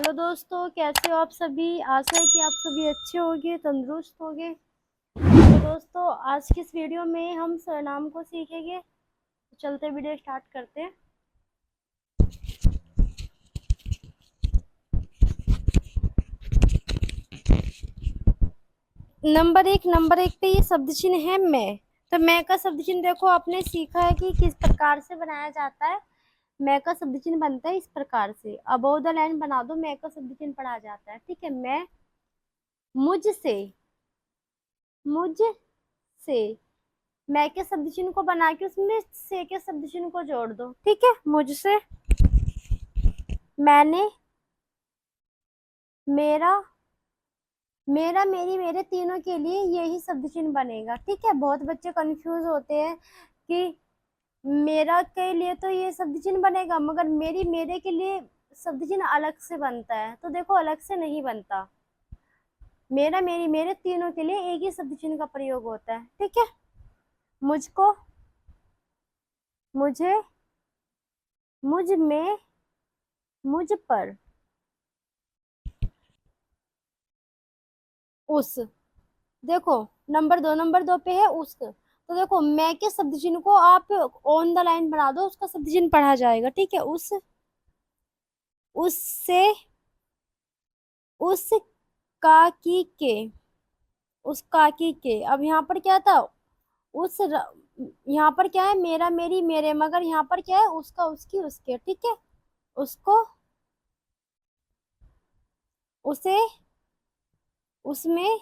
Hello दोस्तों, कैसे हो आप सभी। आशा है कि आप सभी अच्छे होंगे, तंदुरुस्त होंगे। तो दोस्तों, आज की इस वीडियो में हम सरनाम को सीखेंगे। तो चलते वीडियो स्टार्ट करते हैं। नंबर एक पे ये शब्द चिन्ह है मैं। तो मैं का शब्द चिन्ह देखो, आपने सीखा है कि किस प्रकार से बनाया जाता है। मैं का शब्द चिन्ह बनता है इस प्रकार से। अबोव द लाइन बना दो, मैं का शब्द चिन्ह पढ़ा जाता है। ठीक है। मैं, मुझसे, मुझ से, मैं के शब्द चिन्ह को बना के उसमें से के शब्द चिन्ह को जोड़ दो। ठीक है। मुझसे, मैंने, मेरा, मेरा, मेरी, मेरे, तीनों के लिए यही शब्द चिन्ह बनेगा। ठीक है। बहुत बच्चे कंफ्यूज होते हैं कि मेरा के लिए तो ये शब्द चिन्ह बनेगा, मगर मेरी, मेरे के लिए शब्द चिन्ह अलग से बनता है। तो देखो, अलग से नहीं बनता। मेरा, मेरी, मेरे, तीनों के लिए एक ही शब्द चिन्ह का प्रयोग होता है। ठीक है। मुझको, मुझे, मुझ में, मुझ पर, उस। देखो, नंबर दो पे है उस। तो देखो, मैं के शब्द चिन्ह को आप ऑन द लाइन बना दो, उसका शब्द चिन्ह पढ़ा जाएगा। ठीक है। उससे, उस काकी के, उस काकी के। अब यहाँ पर क्या था, यहाँ पर क्या है, मेरा, मेरी, मेरे, मगर यहाँ पर क्या है, उसका, उसकी, उसके। ठीक है। उसको, उसे, उसमें,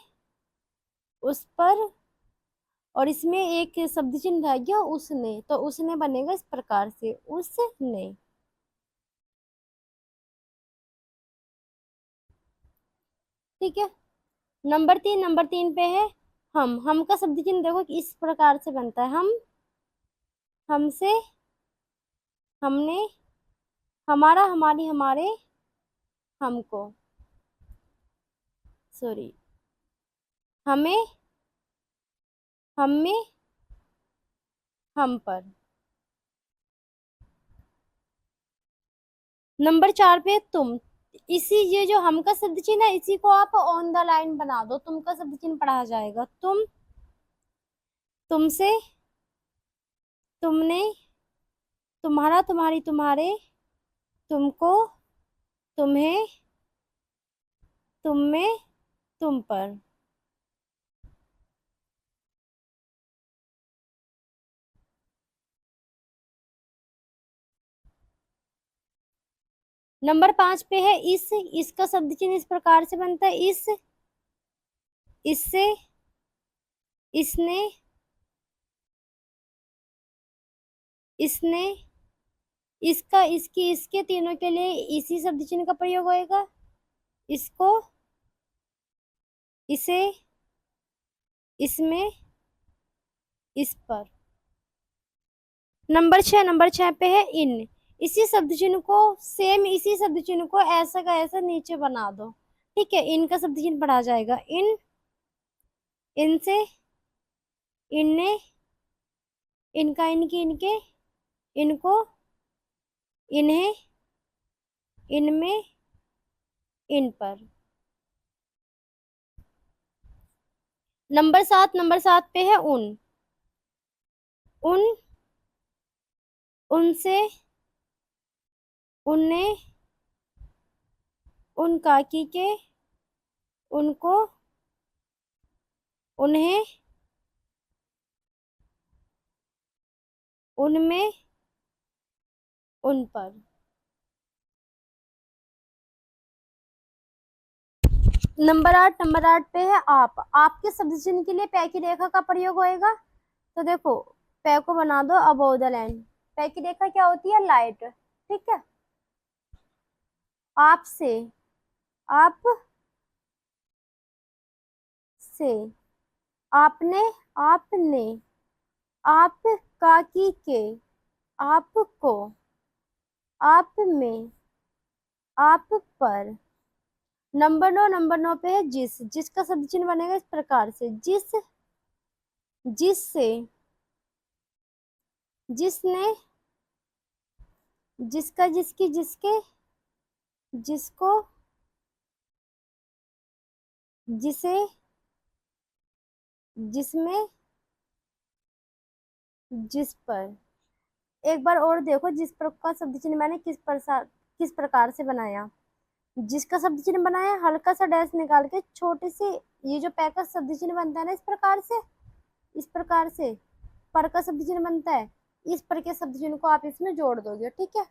उस पर, और इसमें एक शब्द चिन्ह रह गया उसने। तो उसने बनेगा इस प्रकार से, उसने। ठीक है। नंबर तीन पे है हम का शब्द चिन्ह देखो कि इस प्रकार से बनता है। हम, हमसे, हमने, हमारा, हमारी, हमारे, हमको, सॉरी, हमें, हम में, हम पर। नंबर 4 पे तुम। इसी, ये जो हम का शब्द चिन्ह है, इसी को आप ऑन द लाइन बना दो, तुम का शब्द चिन्ह पढ़ा जाएगा। तुम, तुमसे, तुमने, तुम्हारा, तुम्हारी, तुम्हारे, तुमको, तुम्हें, तुम में, तुम पर। नंबर 5 पे है इस। इसका शब्द चिन्ह इस प्रकार से बनता है। इस, इससे, इसने, इसने, इसका, इसकी, इसके, तीनों के लिए इसी शब्द चिन्ह का प्रयोग होएगा। इसको, इसे, इसमें, इस पर। नंबर छह पे है इन। इसी शब्द चिन्ह को, सेम इसी शब्द चिन्ह को ऐसा का ऐसा नीचे बना दो। ठीक है। इन का शब्द चिन्ह पढ़ा जाएगा। इन, इनसे, इनने, इनका, इनकी, इनके, इनको, इन्हें, इनमें, इन पर। नंबर सात पे है उन। उन, उनसे, उनने, उन काकी के, उनको, उन्हें, उनमें, उन पर। नंबर आठ पे है आप। आपके शब्द चिन्ह के लिए पै की रेखा का प्रयोग होएगा। तो देखो, पै को बना दो अबोव द लाइन। पै की रेखा क्या होती है, लाइट। ठीक है। आपसे, आप से, आपने, आपने, आप काकी के, आपको, आप में, आप पर। नंबर नौ पे है जिस। जिसका शब्द चिन्ह बनेगा इस प्रकार से। जिस, जिससे, जिसने, जिसका, जिसकी, जिसके, जिसको, जिसे, जिसमें, जिस पर। एक बार और देखो, जिस पर का शब्द चिन्ह मैंने किस प्रकार से बनाया। जिसका शब्द चिन्ह बनाया, हल्का सा डैश निकाल के छोटे से, ये जो पै का शब्द चिन्ह बनता है ना, इस प्रकार से, इस प्रकार से पर का शब्द चिन्ह बनता है, इस पर के शब्द चिन्ह को आप इसमें जोड़ दोगे, ठीक है।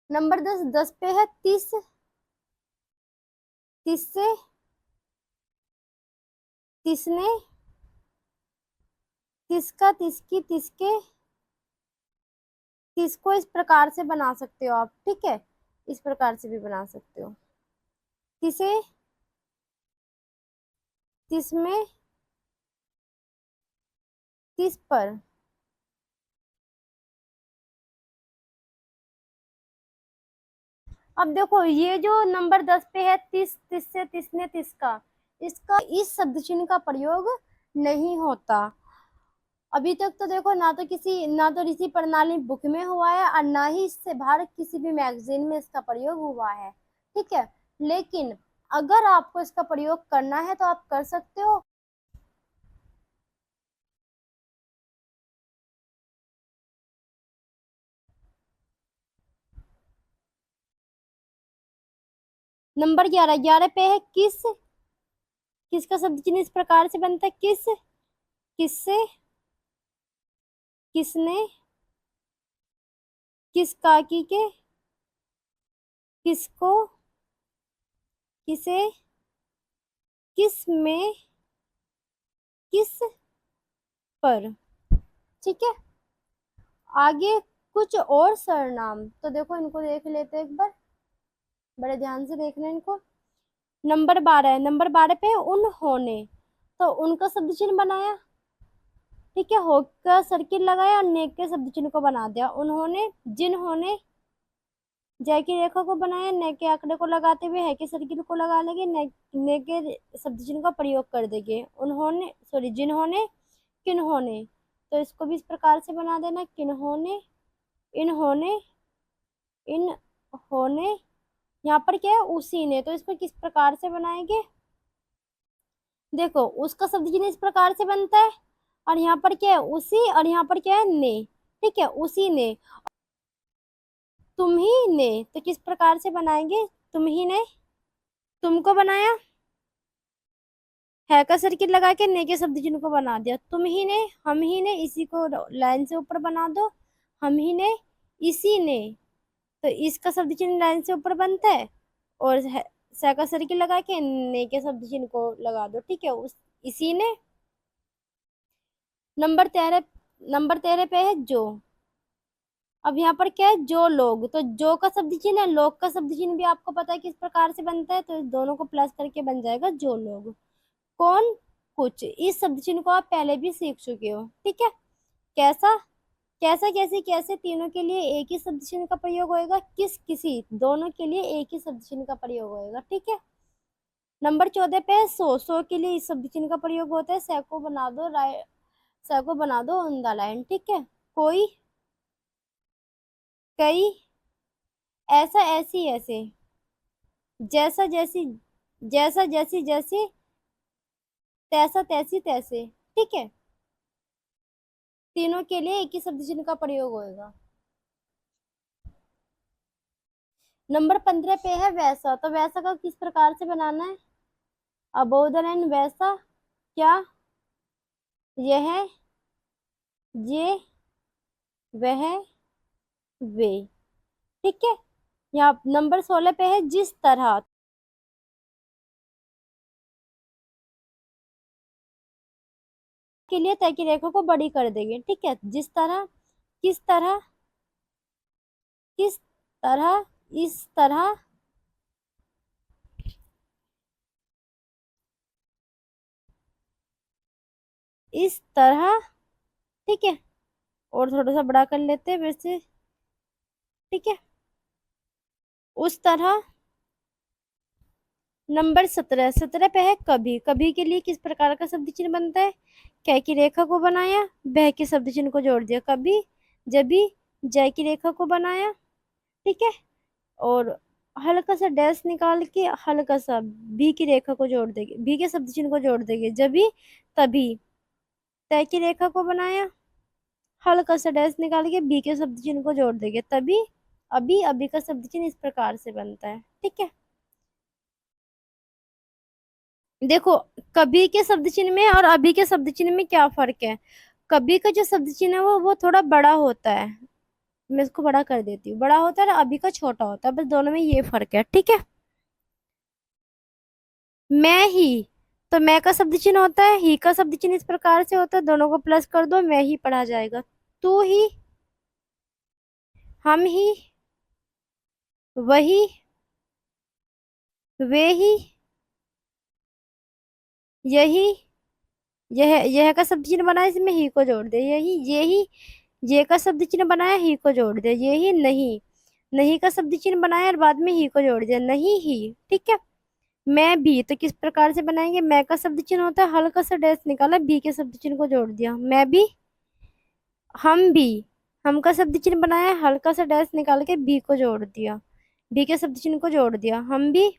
नंबर 10, 10 पे है 30, 30 से, तिसने, तिसका, तिसकी, तिसके, तिसको, इस प्रकार से बना सकते हो आप, ठीक है। इस प्रकार से भी बना सकते हो। तिसे, तिसमें, तिस पर। अब देखो, ये जो नंबर 10 पे है 30, तिस से, तिसने, तिसका, इसका इस शब्द चिन्ह का प्रयोग नहीं होता। अभी तक तो देखो, ना तो किसी, ना तो ऋषि प्रणाली बुक में हुआ है, और ना ही इससे बाहर किसी भी मैगजीन में इसका प्रयोग हुआ है, ठीक है। लेकिन अगर आपको इसका प्रयोग करना है तो आप कर सकते हो। नंबर 11, 11 पे है किस, किसका शब्द चिन्ह इस प्रकार से बनता है, किस, किससे, किसने, किस काकी के, किसको, किसे, किस में, किस पर, ठीक है। आगे कुछ और सरनाम, तो देखो इनको देख लेते हैं एक बार, बड़े ध्यान से देखना इनको। नंबर 12 है, नंबर 12 पे है उन्होंने, तो उनका शब्द चिन्ह बनाया, ठीक है, हो का सर्किल लगाया और ने के शब्द चिन्ह को बना दिया। उन्होंने, जिन्होंने, जय की रेखा को बनाया, ने के आंकड़े को लगाते हुए है के सर्किल को लगा लेंगे, ने के शब्द चिन्ह का प्रयोग कर देंगे। उन्होंने, सॉरी, जिन्होंने, किन्होंने, तो इसको भी इस प्रकार से बना देना, किन्होंने, इन्होंने, इन्होंने, यहाँ पर क्या है, उसी ने, तो इसको किस प्रकार से बनाएंगे। देखो, उसका शब्द चिन्ह इस प्रकार से बनता है, और यहाँ पर क्या है, उसी, और यहाँ पर क्या है, ने, ठीक है, उसी ने। तुम ही ने, तो किस प्रकार से बनाएंगे, तुम ही ने, तुमको बनाया, है का सर्किल लगा के ने के शब्द चिन्ह को बना दिया, तुम ही ने, हम ही ने, इसी को लाइन से ऊपर बना दो, हम ही ने, इसी ने, तो इसका शब्द चिन्ह लाइन से ऊपर बनता है, और से का सर्किल लगा के ने के शब्द चिन्ह को लगा दो, ठीक है, उस, इसी ने। नंबर 13, नंबर 13 पे है जो। अब यहाँ पर क्या है, जो लोग, तो जो का शब्द चिन्ह है, लोग का शब्द चिन्ह भी आपको पता है किस प्रकार से बनता है, तो इस दोनों को प्लस करके बन जाएगा जो लोग। कौन, कुछ, इस शब्द चिन्ह को आप पहले भी सीख चुके हो, ठीक है। कैसा, कैसा, कैसे, कैसे, तीनों के लिए एक ही शब्द चिन्ह का प्रयोग होएगा, किस, किसी, दोनों के लिए एक ही शब्द चिन्ह का प्रयोग होएगा, ठीक है। नंबर 14 पे है सो के लिए इस शब्द चिन्ह का प्रयोग होता है, सै को बना दो सै को बना दो ऑन द लाइन, ठीक है। कोई, कई, ऐसा, ऐसी, ऐसे, जैसा, जैसी, जैसा, जैसी, जैसे, तैसा, तैसी, तैसे, ठीक है। तीनों के लिए एक ही शब्द चिन्ह का प्रयोग होएगा। नंबर 15 पे है वैसा, तो वैसा का किस प्रकार से बनाना है, अबोव द लाइन, वैसा, क्या, यह, ये, वह, वे, ठीक है। यहाँ नंबर 16 पे है जिस तरह, के लिए तय की रेखा को बड़ी कर देंगे, ठीक है, जिस तरह, किस तरह, किस तरह, इस तरह, इस तरह, ठीक है। और थोड़ा सा बड़ा कर लेते हैं वैसे, ठीक है, उस तरह। नंबर 17, 17 पे है कभी, कभी के लिए किस प्रकार का शब्द चिन्ह बनता है, कै की रेखा को बनाया, बह के शब्द चिन्ह को जोड़ दिया, कभी, जब भी, जय की रेखा को बनाया, ठीक है, और हल्का सा डैश निकाल के हल्का सा बी की रेखा को जोड़ देंगे, बी के शब्द चिन्ह को जोड़ देंगे, जब भी तभी तय की रेखा को बनाया, हल्का सा डैश निकाल के बी के शब्द चिन्ह को जोड़ देंगे, तभी अभी, अभी का शब्द चिन्ह इस प्रकार से बनता है। ठीक है, देखो कभी के शब्द चिन्ह में और अभी के शब्द चिन्ह में क्या फर्क है। कभी का जो शब्द चिन्ह है वो थोड़ा बड़ा होता है, मैं इसको बड़ा कर देती हूँ, बड़ा होता है और अभी का छोटा होता है, बस दोनों में ये फर्क है। ठीक है, मैं ही, तो मैं का शब्द चिन्ह होता है, ही का शब्द चिन्ह इस प्रकार से होता है, दोनों को प्लस कर दो, मैं ही पढ़ा जाएगा। तू ही, हम ही, वही, वे ही, यही, यह का शब्द चिन्ह बनाया, इसमें ही को जोड़ दे, यही, ये ही, ये का शब्द चिन्ह बनाया, ही को जोड़ दे, ये ही, नहीं, नहीं का शब्द चिन्ह बनाया और बाद में ही को जोड़ दिया, नहीं ही। ठीक है, मैं भी, तो किस प्रकार से बनाएंगे, मैं का शब्द चिन्ह होता है, हल्का सा डैश निकाला, बी के शब्द चिन्ह को जोड़ दिया, मैं भी, हम भी, हम का शब्द चिन्ह बनाया, हल्का सा डैश निकाल के बी को जोड़ दिया, बी के शब्द चिन्ह को जोड़ दिया, हम भी,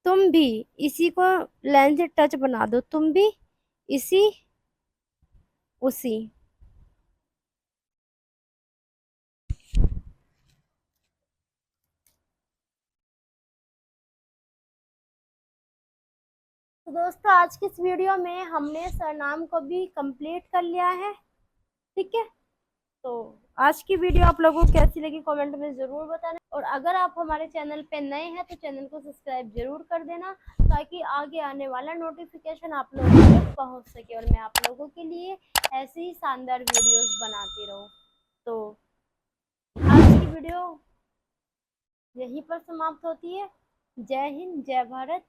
तुम भी, इसी को लाइन से टच बना दो, तुम भी, इसी, उसी। तो दोस्तों आज की इस वीडियो में हमने सरनाम को भी कंप्लीट कर लिया है। ठीक है, तो आज की वीडियो आप लोगों को कैसी लगी कमेंट में जरूर बताना, और अगर आप हमारे चैनल पे नए हैं तो चैनल को सब्सक्राइब जरूर कर देना, ताकि आगे आने वाला नोटिफिकेशन आप लोगों तक पहुंच सके और मैं आप लोगों के लिए ऐसे ही शानदार वीडियोस बनाती रहूं। तो आज की वीडियो यहीं पर समाप्त होती है। जय हिंद, जय भारत।